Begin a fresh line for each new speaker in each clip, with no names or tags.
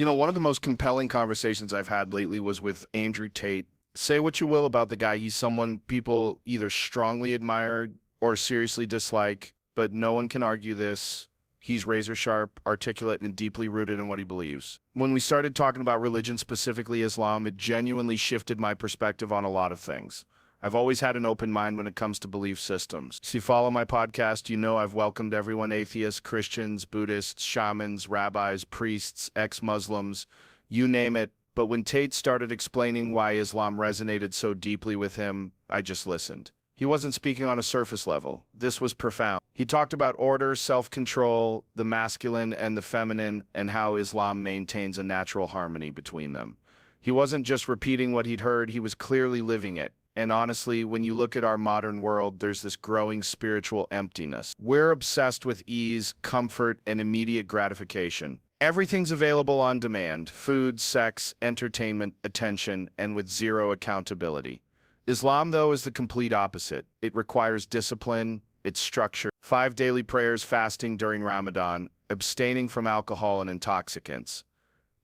One of the most compelling conversations I've had lately was with Andrew Tate. Say what you will about the guy, he's someone people either strongly admire or seriously dislike, but no one can argue this. He's razor sharp, articulate, and deeply rooted in what he believes. When we started talking about religion, specifically Islam, it genuinely shifted my perspective on a lot of things. I've always had an open mind when it comes to belief systems. If you follow my podcast, you know I've welcomed everyone: atheists, Christians, Buddhists, shamans, rabbis, priests, ex-Muslims, you name it. But when Tate started explaining why Islam resonated so deeply with him, I just listened. He wasn't speaking on a surface level. This was profound. He talked about order, self-control, the masculine and the feminine, and how Islam maintains a natural harmony between them. He wasn't just repeating what he'd heard, he was clearly living it. And honestly, when you look at our modern world, there's this growing spiritual emptiness. We're obsessed with ease, comfort, and immediate gratification. Everything's available on demand: food, sex, entertainment, attention, and with zero accountability. Islam, though, is the complete opposite. It requires discipline, it's structure, 5 daily prayers, fasting during Ramadan, abstaining from alcohol and intoxicants,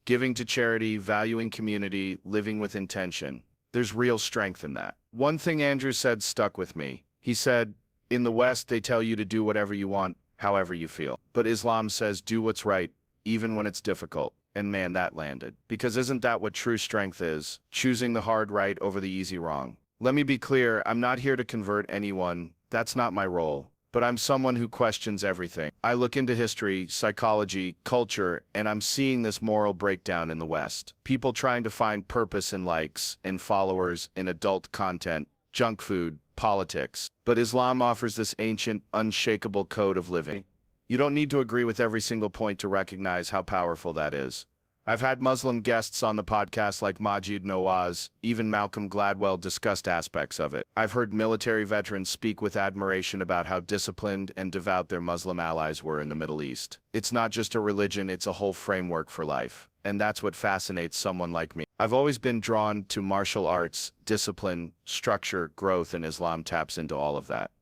giving to charity, valuing community, living with intention. There's real strength in that. One thing Andrew said stuck with me. He said, in the West, they tell you to do whatever you want, however you feel. But Islam says do what's right, even when it's difficult. And man, that landed. Because isn't that what true strength is? Choosing the hard right over the easy wrong. Let me be clear, I'm not here to convert anyone. That's not my role. But I'm someone who questions everything. I look into history, psychology, culture, and I'm seeing this moral breakdown in the West. People trying to find purpose in likes and followers, in adult content, junk food, politics. But Islam offers this ancient, unshakable code of living. You don't need to agree with every single point to recognize how powerful that is. I've had Muslim guests on the podcast like Majid Nawaz, even Malcolm Gladwell discussed aspects of it. I've heard military veterans speak with admiration about how disciplined and devout their Muslim allies were in the Middle East. It's not just a religion, it's a whole framework for life. And that's what fascinates someone like me. I've always been drawn to martial arts, discipline, structure, growth, and Islam taps into all of that.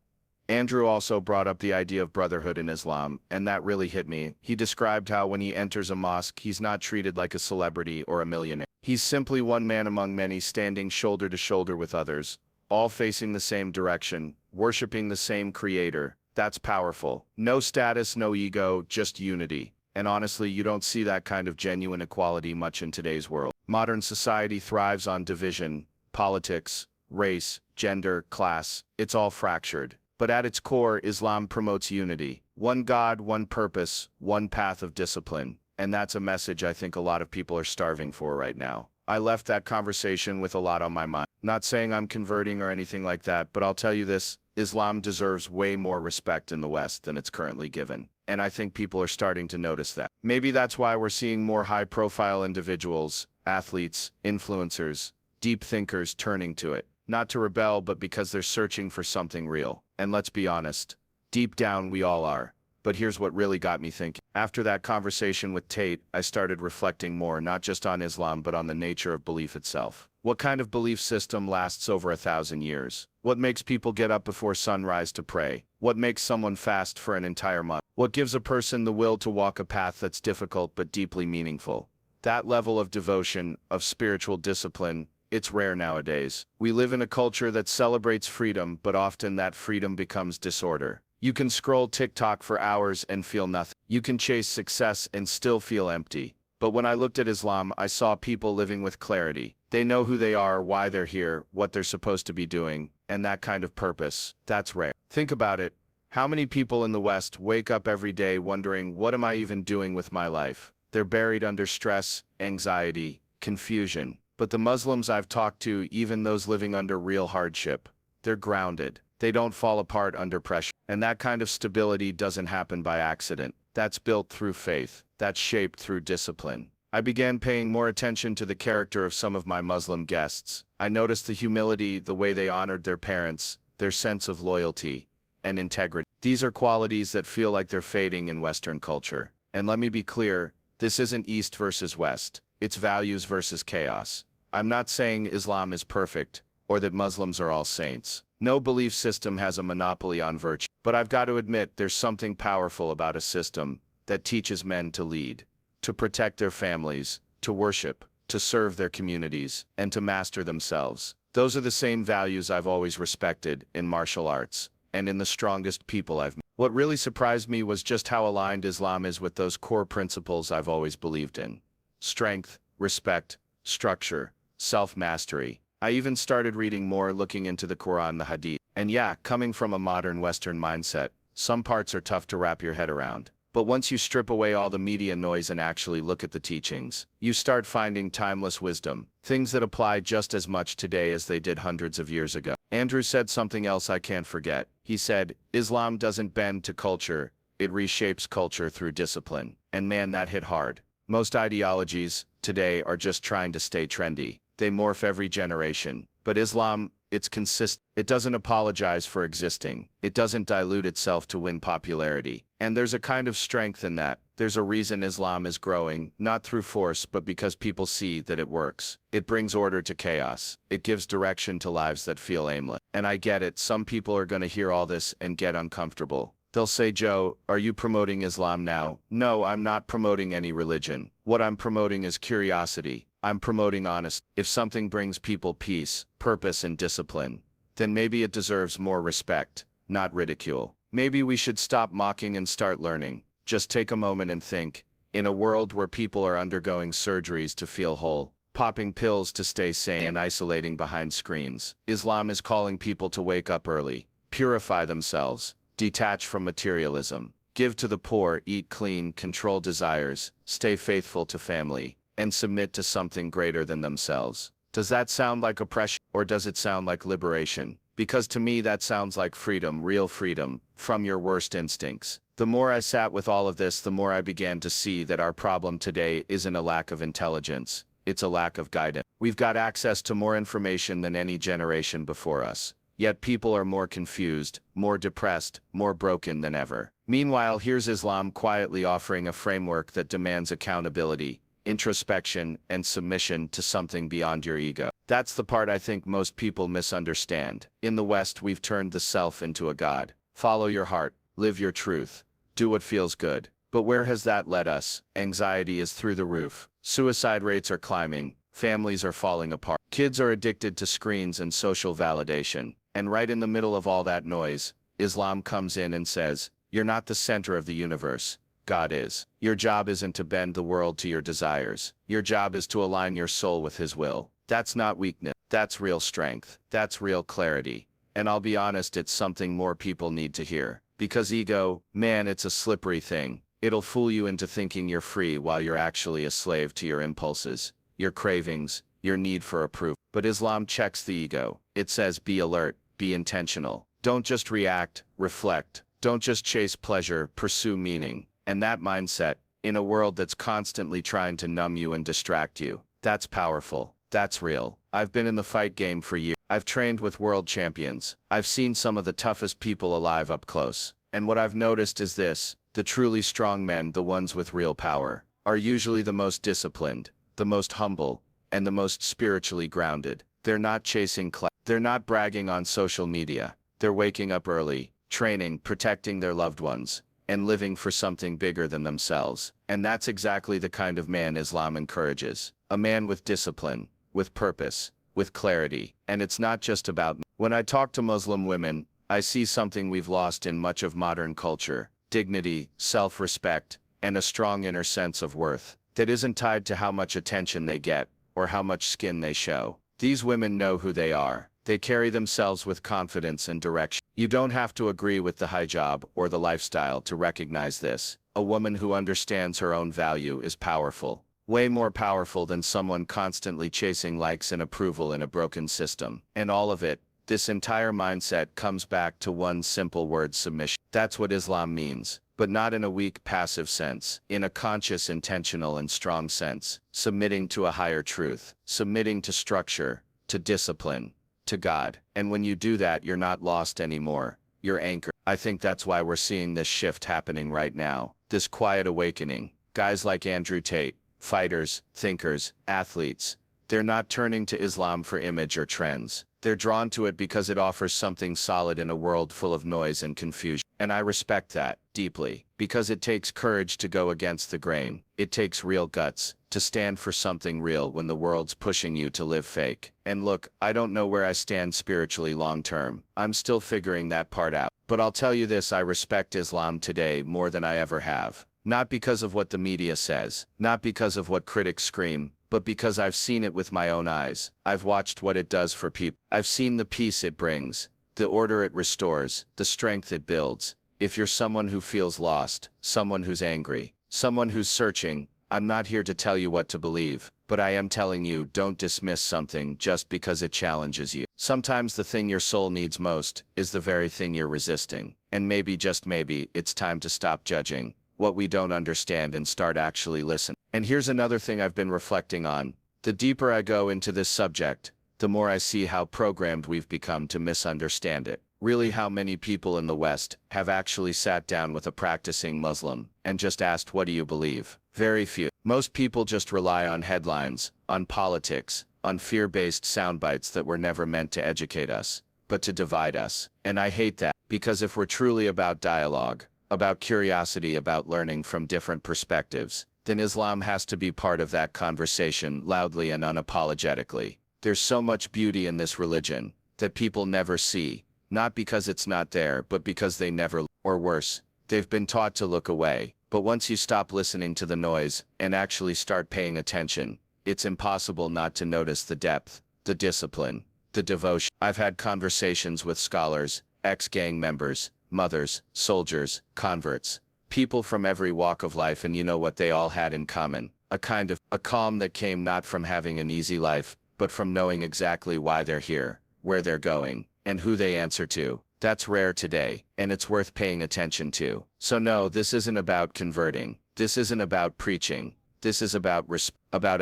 Andrew also brought up the idea of brotherhood in Islam, and that really hit me. He described how when he enters a mosque, he's not treated like a celebrity or a millionaire. He's simply one man among many, standing shoulder to shoulder with others, all facing the same direction, worshiping the same creator. That's powerful. No status, no ego, just unity. And honestly, you don't see that kind of genuine equality much in today's world. Modern society thrives on division, politics, race, gender, class. It's all fractured. But at its core, Islam promotes unity. One God, one purpose, one path of discipline. And that's a message I think a lot of people are starving for right now. I left that conversation with a lot on my mind. Not saying I'm converting or anything like that, but I'll tell you this: Islam deserves way more respect in the West than it's currently given. And I think people are starting to notice that. Maybe that's why we're seeing more high-profile individuals, athletes, influencers, deep thinkers turning to it. Not to rebel, but because they're searching for something real. And let's be honest, deep down we all are. But here's what really got me thinking. After that conversation with Tate, I started reflecting more, not just on Islam, but on the nature of belief itself. What kind of belief system lasts over 1,000 years? What makes people get up before sunrise to pray? What makes someone fast for an entire month? What gives a person the will to walk a path that's difficult but deeply meaningful? That level of devotion, of spiritual discipline, it's rare nowadays. We live in a culture that celebrates freedom, but often that freedom becomes disorder. You can scroll TikTok for hours and feel nothing. You can chase success and still feel empty. But when I looked at Islam, I saw people living with clarity. They know who they are, why they're here, what they're supposed to be doing, and that kind of purpose, that's rare. Think about it. How many people in the West wake up every day wondering, what am I even doing with my life? They're buried under stress, anxiety, confusion. But the Muslims I've talked to, even those living under real hardship, they're grounded. They don't fall apart under pressure. And that kind of stability doesn't happen by accident. That's built through faith. That's shaped through discipline. I began paying more attention to the character of some of my Muslim guests. I noticed the humility, the way they honored their parents, their sense of loyalty and integrity. These are qualities that feel like they're fading in Western culture. And let me be clear, this isn't East versus West. It's values versus chaos. I'm not saying Islam is perfect, or that Muslims are all saints. No belief system has a monopoly on virtue. But I've got to admit, there's something powerful about a system that teaches men to lead, to protect their families, to worship, to serve their communities, and to master themselves. Those are the same values I've always respected in martial arts and in the strongest people I've met. What really surprised me was just how aligned Islam is with those core principles I've always believed in. Strength, respect, structure, self-mastery. I even started reading more, looking into the Quran and the Hadith. And yeah, coming from a modern Western mindset, some parts are tough to wrap your head around. But once you strip away all the media noise and actually look at the teachings, you start finding timeless wisdom, things that apply just as much today as they did hundreds of years ago. Andrew said something else I can't forget. He said, Islam doesn't bend to culture, it reshapes culture through discipline. And man, that hit hard. Most ideologies today are just trying to stay trendy. They morph every generation. But Islam, it's consistent. It doesn't apologize for existing. It doesn't dilute itself to win popularity. And there's a kind of strength in that. There's a reason Islam is growing, not through force, but because people see that it works. It brings order to chaos. It gives direction to lives that feel aimless. And I get it, some people are going to hear all this and get uncomfortable. They'll say, Joe, are you promoting Islam now? No, I'm not promoting any religion. What I'm promoting is curiosity. I'm promoting honesty. If something brings people peace, purpose, and discipline, then maybe it deserves more respect, not ridicule. Maybe we should stop mocking and start learning. Just take a moment and think. In a world where people are undergoing surgeries to feel whole, popping pills to stay sane, and isolating behind screens, Islam is calling people to wake up early, purify themselves, detach from materialism, give to the poor, eat clean, control desires, stay faithful to family, and submit to something greater than themselves. Does that sound like oppression, or does it sound like liberation? Because to me that sounds like freedom, real freedom, from your worst instincts. The more I sat with all of this, the more I began to see that our problem today isn't a lack of intelligence, it's a lack of guidance. We've got access to more information than any generation before us. Yet people are more confused, more depressed, more broken than ever. Meanwhile, here's Islam quietly offering a framework that demands accountability, introspection, and submission to something beyond your ego. That's the part I think most people misunderstand. In the West, we've turned the self into a god. Follow your heart, live your truth, do what feels good. But where has that led us? Anxiety is through the roof. Suicide rates are climbing. Families are falling apart. Kids are addicted to screens and social validation. And right in the middle of all that noise, Islam comes in and says, you're not the center of the universe. God is. Your job isn't to bend the world to your desires. Your job is to align your soul with His will. That's not weakness. That's real strength. That's real clarity. And I'll be honest, it's something more people need to hear. Because ego, man, it's a slippery thing. It'll fool you into thinking you're free while you're actually a slave to your impulses, your cravings, your need for approval. But Islam checks the ego. It says, be alert, be intentional. Don't just react, reflect. Don't just chase pleasure, pursue meaning. And that mindset, in a world that's constantly trying to numb you and distract you, that's powerful. That's real. I've been in the fight game for years. I've trained with world champions. I've seen some of the toughest people alive up close. And what I've noticed is this: the truly strong men, the ones with real power, are usually the most disciplined, the most humble, and the most spiritually grounded. They're not chasing clout. They're not bragging on social media. They're waking up early, training, protecting their loved ones, and living for something bigger than themselves. And that's exactly the kind of man Islam encourages. A man with discipline, with purpose, with clarity. And it's not just about me. When I talk to Muslim women, I see something we've lost in much of modern culture: dignity, self-respect, and a strong inner sense of worth that isn't tied to how much attention they get or how much skin they show. These women know who they are. They carry themselves with confidence and direction. You don't have to agree with the hijab or the lifestyle to recognize this. A woman who understands her own value is powerful. Way more powerful than someone constantly chasing likes and approval in a broken system. And all of it, this entire mindset, comes back to one simple word: submission. That's what Islam means, but not in a weak, passive sense, in a conscious, intentional, and strong sense. Submitting to a higher truth, submitting to structure, to discipline, to God. And when you do that, you're not lost anymore. You're anchored. I think that's why we're seeing this shift happening right now, this quiet awakening. Guys like Andrew Tate, fighters, thinkers, athletes, they're not turning to Islam for image or trends. They're drawn to it because it offers something solid in a world full of noise and confusion. And I respect that. deeply, because it takes courage to go against the grain. It takes real guts to stand for something real when the world's pushing you to live fake. And look, I don't know where I stand spiritually long term. I'm still figuring that part out. But I'll tell you this, I respect Islam today more than I ever have. Not because of what the media says, not because of what critics scream, but because I've seen it with my own eyes. I've watched what it does for people. I've seen the peace it brings, the order it restores, the strength it builds. If you're someone who feels lost, someone who's angry, someone who's searching, I'm not here to tell you what to believe, but I am telling you, don't dismiss something just because it challenges you. Sometimes the thing your soul needs most is the very thing you're resisting. And maybe, just maybe, it's time to stop judging what we don't understand and start actually listening. And here's another thing I've been reflecting on. The deeper I go into this subject, the more I see how programmed we've become to misunderstand it. Really, how many people in the West have actually sat down with a practicing Muslim and just asked, what do you believe? Very few. Most people just rely on headlines, on politics, on fear-based soundbites that were never meant to educate us, but to divide us. And I hate that, because if we're truly about dialogue, about curiosity, about learning from different perspectives, then Islam has to be part of that conversation loudly and unapologetically. There's so much beauty in this religion that people never see, not because it's not there, but because they never, or worse, they've been taught to look away. But once you stop listening to the noise and actually start paying attention, it's impossible not to notice the depth, the discipline, the devotion. I've had conversations with scholars, ex-gang members, mothers, soldiers, converts, people from every walk of life, and you know what they all had in common? A kind of a calm that came not from having an easy life, but from knowing exactly why they're here, where they're going, and who they answer to. That's rare today, and it's worth paying attention to. So no, this isn't about converting. This isn't about preaching. This is about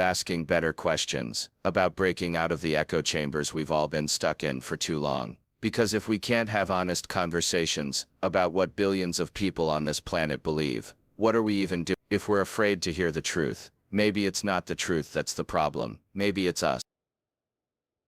asking better questions, about breaking out of the echo chambers we've all been stuck in for too long. Because if we can't have honest conversations about what billions of people on this planet believe, what are we even doing? If we're afraid to hear the truth, maybe it's not the truth that's the problem. Maybe it's us.